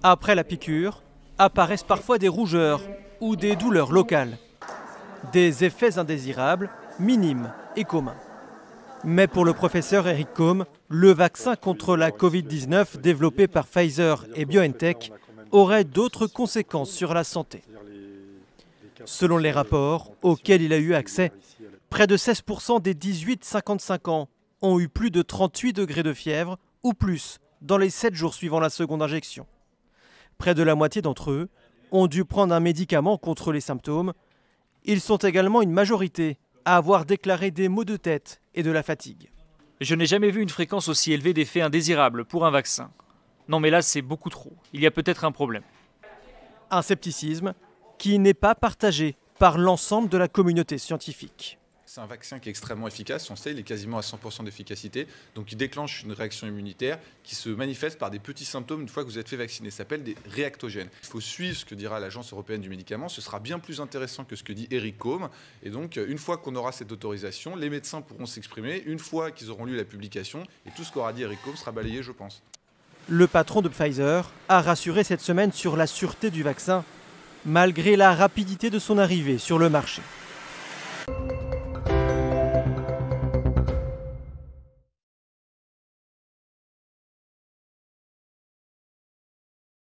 Après la piqûre, apparaissent parfois des rougeurs ou des douleurs locales. Des effets indésirables, minimes et communs. Mais pour le professeur Eric Combe, le vaccin contre la Covid-19 développé par Pfizer et BioNTech aurait d'autres conséquences sur la santé. Selon les rapports auxquels il a eu accès, près de 16% des 18-55 ans ont eu plus de 38 degrés de fièvre ou plus dans les 7 jours suivant la seconde injection. Près de la moitié d'entre eux ont dû prendre un médicament contre les symptômes. Ils sont également une majorité à avoir déclaré des maux de tête et de la fatigue. Je n'ai jamais vu une fréquence aussi élevée d'effets indésirables pour un vaccin. Non mais là c'est beaucoup trop, il y a peut-être un problème. Un scepticisme qui n'est pas partagé par l'ensemble de la communauté scientifique. C'est un vaccin qui est extrêmement efficace, on sait, il est quasiment à 100% d'efficacité, donc il déclenche une réaction immunitaire qui se manifeste par des petits symptômes une fois que vous êtes fait vacciner, ça s'appelle des réactogènes. Il faut suivre ce que dira l'Agence européenne du médicament, ce sera bien plus intéressant que ce que dit Eric Combe, et donc une fois qu'on aura cette autorisation, les médecins pourront s'exprimer, une fois qu'ils auront lu la publication, et tout ce qu'aura dit Eric Combe sera balayé, je pense. Le patron de Pfizer a rassuré cette semaine sur la sûreté du vaccin, malgré la rapidité de son arrivée sur le marché.